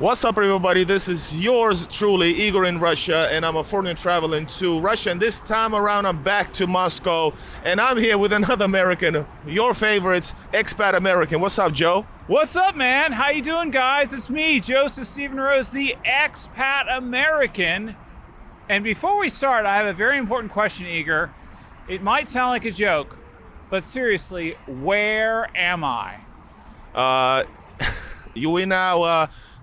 What's up, everybody? This is yours truly, Igor in Russia, and I'm a foreigner traveling to Russia. And this time around, I'm back to Moscow, and I'm here with another American, your favorites, expat American. What's up, Joe? What's up, man? How you doing, guys? It's me, Joseph Stephen Rose, the expat American. And before we start, I have a very important question, Igor. It might sound like a joke, but seriously, where am I?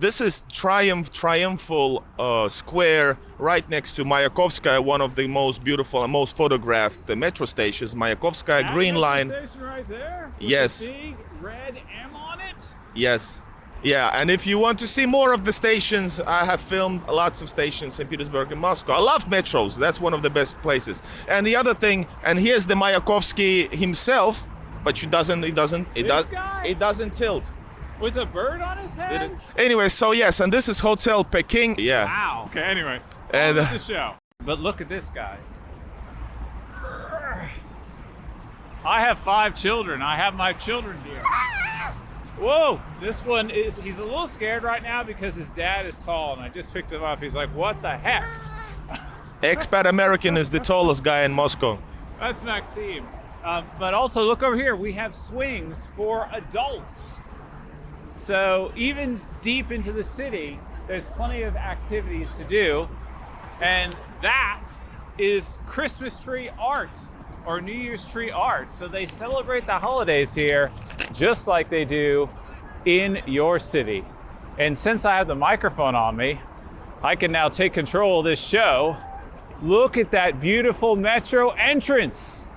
This is Triumphal Square right next to Mayakovskaya, one of the most beautiful and most photographed metro stations. Mayakovskaya, Green Line. Station right there? With Yes. the big red M on it? Yes. Yeah, and if you want to see more of the stations, I have filmed lots of stations in Petersburg and Moscow. I love metros. That's one of the best places. And the other thing, and here's the Mayakovsky himself, but it doesn't tilt. With a bird on his head? Anyway, so yes, and this is Hotel Peking. Yeah. Wow. Okay, anyway. And on with the show. But look at this, guys. I have 5 children. I have my children here. Whoa! This one he's a little scared right now because his dad is tall, and I just picked him up. He's like, what the heck? Expat American is the tallest guy in Moscow. That's Maxime. But also, look over here. We have swings for adults. So even deep into the city, there's plenty of activities to do. And that is Christmas tree art or New Year's tree art. So they celebrate the holidays here just like they do in your city. And since I have the microphone on me, I can now take control of this show. Look at that beautiful metro entrance.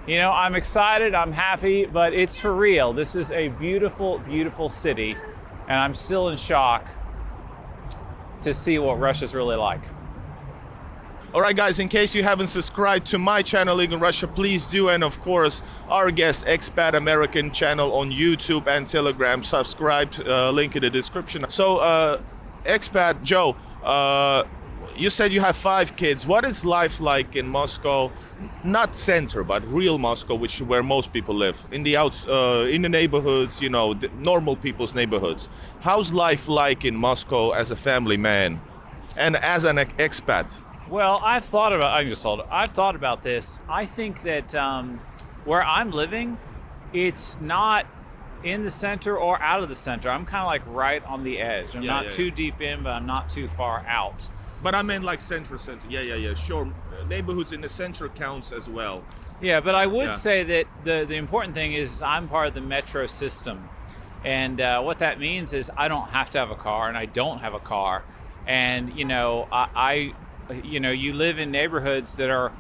You know, I'm excited, I'm happy, but it's for real. This is a beautiful, beautiful city, and I'm still in shock to see what Russia's really like. All right, guys, in case you haven't subscribed to my channel, Igor in Russia, please do. And of course, our guest, Expat American channel on YouTube and Telegram. Subscribe, link in the description. So, Expat Joe, you said you have 5 kids. What is life like in Moscow? Not center, but real Moscow, where most people live. In the neighborhoods, you know, the normal people's neighborhoods. How's life like in Moscow as a family man and as an expat? Well, I've thought about this. I think that where I'm living, it's not in the center or out of the center. I'm kind of like right on the edge. I'm not too deep in, but I'm not too far out. But I mean like center. Yeah, sure. Neighborhoods in the center counts as well. Yeah, but I would say that the important thing is I'm part of the metro system. And what that means is I don't have to have a car, and I don't have a car. And, you know, you live in neighborhoods that are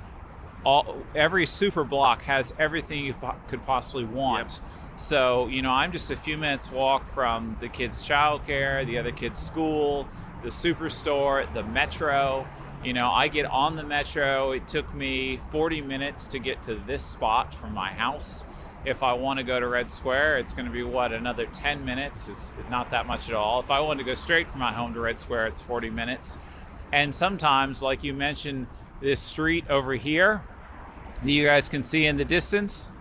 every super block has everything you could possibly want. Yep. So, you know, I'm just a few minutes walk from the kids' childcare, the other kids' school, the superstore, the metro. You know, I get on the metro. It took me 40 minutes to get to this spot from my house. If I want to go to Red Square, it's going to be, another 10 minutes. It's not that much at all. If I want to go straight from my home to Red Square, it's 40 minutes. And sometimes, like you mentioned, this street over here that you guys can see in the distance,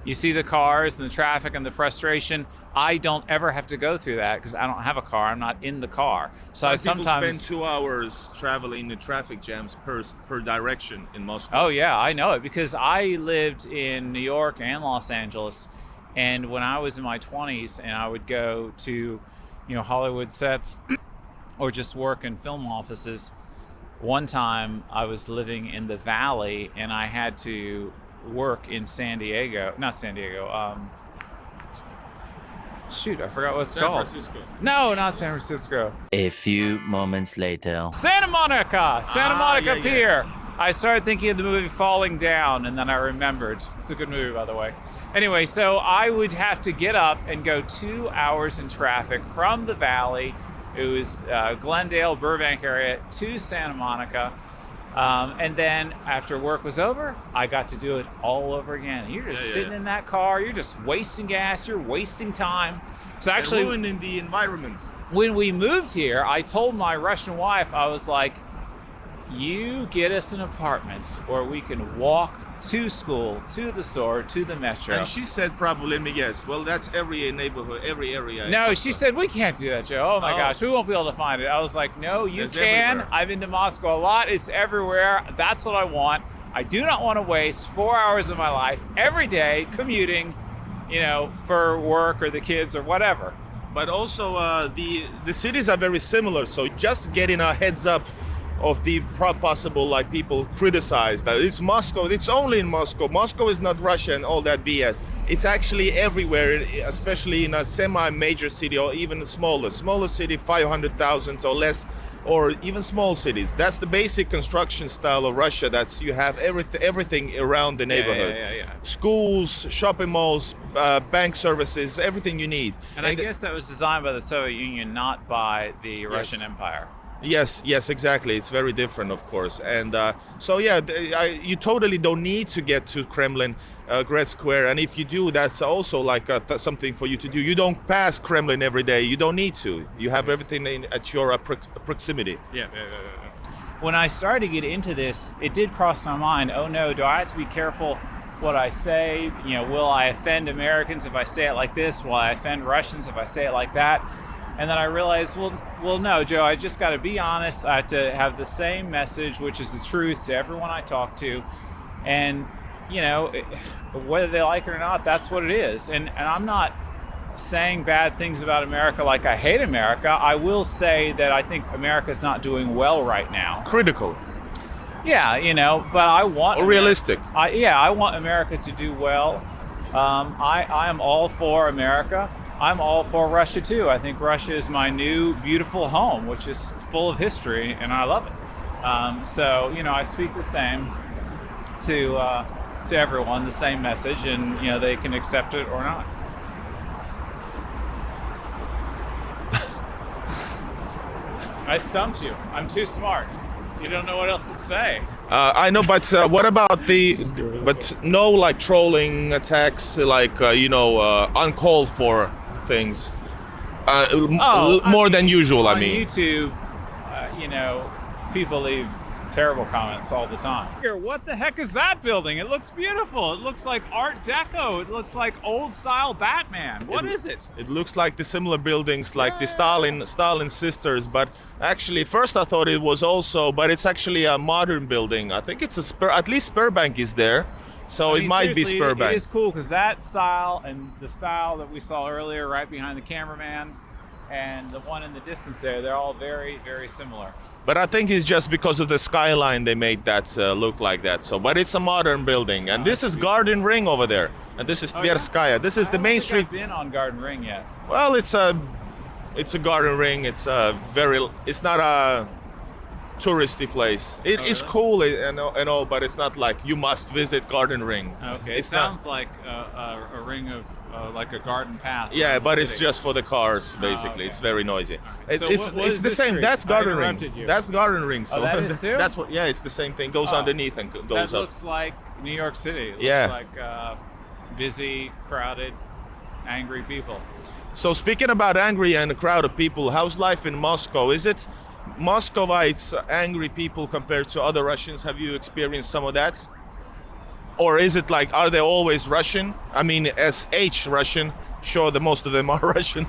you see the cars and the traffic and the frustration. I don't ever have to go through that because I don't have a car. I'm not in the car. So I sometimes spend 2 hours traveling in traffic jams per direction in Moscow. Oh yeah, I know it because I lived in New York and Los Angeles, and when I was in my 20s and I would go to, you know, Hollywood sets or just work in film offices. One time I was living in the Valley and I had to work in San Diego. I forgot what it's called. San Francisco. No, not San Francisco. A few moments later. Santa Monica Pier. Yeah. I started thinking of the movie Falling Down, and then I remembered. It's a good movie, by the way. Anyway, so I would have to get up and go 2 hours in traffic from the Valley. It was Glendale, Burbank area to Santa Monica. And then after work was over, I got to do it all over again. You're just sitting in that car. You're just wasting gas. You're wasting time. So actually, ruining the environment. When we moved here, I told my Russian wife, I was like, you get us an apartment where we can walk to school, to the store, to the metro. And she said, probably, let me guess, well, that's every neighborhood, every area. No, she said, we can't do that, Joe. Oh my gosh, we won't be able to find it. I was like, no, you It's can. everywhere. I've been to Moscow a lot. It's everywhere. That's what I want. I do not want to waste 4 hours of my life every day commuting, for work or the kids or whatever. But also, the cities are very similar, so just getting a heads up of the possible, like, people criticize that it's Moscow, it's only in Moscow. Moscow is not Russia and all that BS. It's actually everywhere, especially in a semi-major city or even a smaller city, 500,000 or less, or even small cities. That's the basic construction style of Russia. That's you have everything around the neighborhood. Yeah. Schools, shopping malls, bank services, everything you need. And I guess that was designed by the Soviet Union, not by the Russian Empire. Yes, exactly. It's very different, of course. And so, yeah, you totally don't need to get to Kremlin, Great Square. And if you do, that's also like something for you to do. You don't pass Kremlin every day. You don't need to. You have everything at your proximity. Yeah. When I started to get into this, it did cross my mind, oh no, do I have to be careful what I say? Will I offend Americans if I say it like this? Will I offend Russians if I say it like that? And then I realized, well, no, Joe, I just got to be honest. I have to have the same message, which is the truth, to everyone I talk to. And, whether they like it or not, that's what it is. And I'm not saying bad things about America like I hate America. I will say that I think America's not doing well right now. Critical. Yeah, but I want... Or realistic. I want America to do well. I am all for America. I'm all for Russia too. I think Russia is my new beautiful home, which is full of history, and I love it. So I speak the same to everyone, the same message, and they can accept it or not. I stumped you. I'm too smart. You don't know what else to say. I know, but what about but no, like, trolling attacks, like, uncalled for things, more than usual, on I mean. YouTube, people leave terrible comments all the time. Here, what the heck is that building? It looks beautiful. It looks like Art Deco. It looks like old style Batman. What is it? It looks like the similar buildings, like the Stalin sisters, but actually, first I thought it was also, but it's actually a modern building. I think it's at least Sberbank is there. So it might be Sberbank. It is cool because that style and the style that we saw earlier right behind the cameraman and the one in the distance there, they're all very, very similar. But I think it's just because of the skyline they made that look like that. So, but it's a modern building, and this is Garden Ring over there, and this is Tverskaya. Yeah? This is the main street. I've been on Garden Ring yet. Well, it's a Garden Ring. It's not a touristy place. It's cool and all, but it's not like you must visit Garden Ring. Okay, it sounds like a ring of like a garden path. Yeah, but it's just for the cars, basically. Okay. It's very noisy. So It's is the this same. street? That's I Garden Ring. interrupted you. That's Garden Ring. So that is too? that's what. Yeah, it's the same thing. Goes underneath and goes that up. looks like New York City. It Yeah. looks like busy, crowded, angry people. So speaking about angry and a crowd of people, how's life in Moscow? Is it Moscovites angry people compared to other Russians? Have you experienced some of that? Or is it like, are they always Russian? I mean, SH Russian. Sure, the most of them are Russian.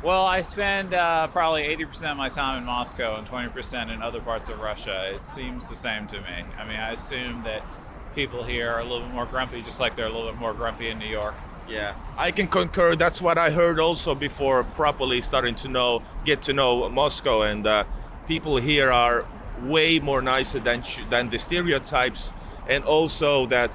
Well, I spend probably 80% of my time in Moscow and 20% in other parts of Russia. It seems the same to me. I mean, I assume that people here are a little bit more grumpy, just like they're a little bit more grumpy in New York. Yeah, I can concur. That's what I heard also before properly starting to get to know Moscow, and people here are way more nicer than the stereotypes, and also that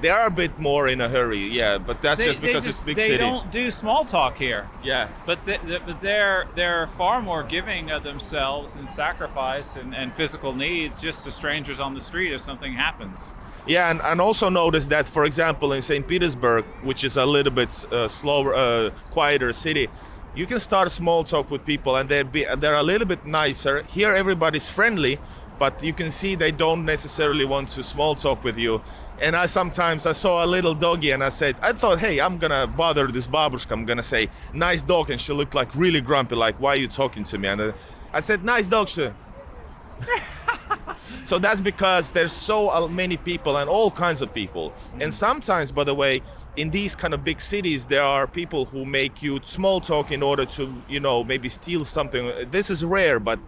they are a bit more in a hurry. Yeah, but that's just because it's big city. They don't do small talk here. Yeah, but they're far more giving of themselves and sacrifice and physical needs just to strangers on the street if something happens. Yeah, and also notice that, for example, in St. Petersburg, which is a little bit slower, quieter city, you can start small talk with people, and they're a little bit nicer. Here, everybody's friendly, but you can see they don't necessarily want to small talk with you. And I saw a little doggy, and I thought, hey, I'm gonna bother this babushka. I'm gonna say, nice dog, and she looked like really grumpy, like, why are you talking to me? And I said, nice dog, she. So that's because there's so many people and all kinds of people. And sometimes, by the way, in these kind of big cities, there are people who make you small talk in order to, you know, maybe steal something. This is rare, but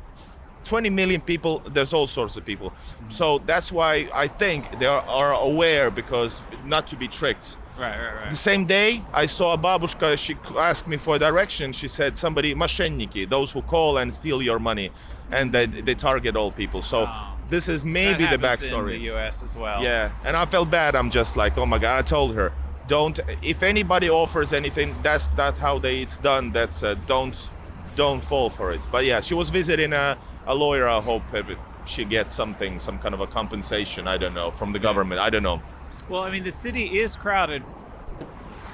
20 million people, there's all sorts of people. So that's why I think they are aware, because not to be tricked. Right. The same day, I saw a babushka, she asked me for direction. She said, somebody, mошенники, those who call and steal your money, and they target all people. So this is maybe the backstory. In the US as well. Yeah, and I felt bad. I'm just like, oh my God, I told her, don't, if anybody offers anything, that's not how it's done. That's don't fall for it. But yeah, she was visiting a lawyer. I hope she gets something, some kind of a compensation, I don't know, from the government. I don't know. Well, I mean, the city is crowded.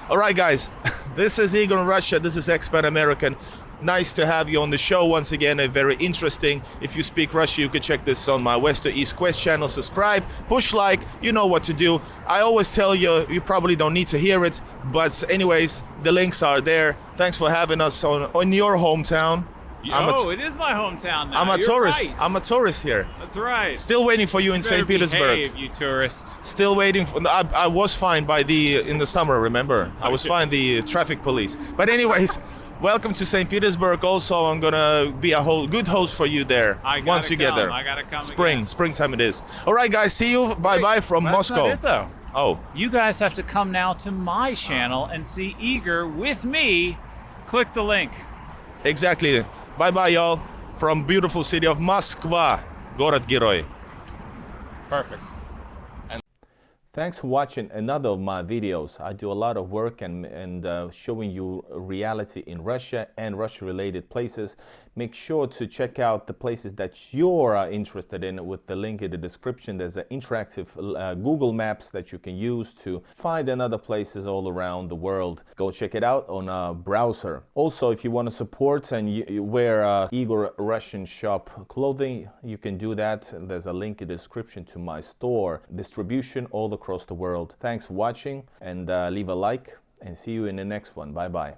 All right, guys, this is Igor in Russia. This is Expat American. Nice to have you on the show once again. Very interesting. If you speak Russian, you can check this on my West to East Quest channel. Subscribe, push like, you know what to do. I always tell you, you probably don't need to hear it, but anyways, the links are there. Thanks for having us on your hometown. It is my hometown now. I'm a You're tourist. right. I'm a tourist here. That's right. Still waiting for you in St. Petersburg. Behave, you tourist. Still waiting. I was fined in the summer, remember? I was fined the traffic police. But anyways, welcome to St. Petersburg. Also, I'm gonna be a good host for you there once you get there. I gotta come. Springtime it is. All right, guys. See you. Bye from Moscow. That's not it, though. Oh. You guys have to come now to my channel and see Igor with me. Click the link. Exactly. Bye, y'all. From beautiful city of Moskva, город-герой. Perfect. Thanks for watching another of my videos. I do a lot of work and showing you reality in Russia and Russia-related places. Make sure to check out the places that you're interested in with the link in the description. There's an interactive Google Maps that you can use to find another places all around the world. Go check it out on a browser. Also, if you want to support and you wear Igor Russian shop clothing, you can do that. There's a link in the description to my store. Distribution all across the world. Thanks for watching, and leave a like, and see you in the next one. Bye-bye.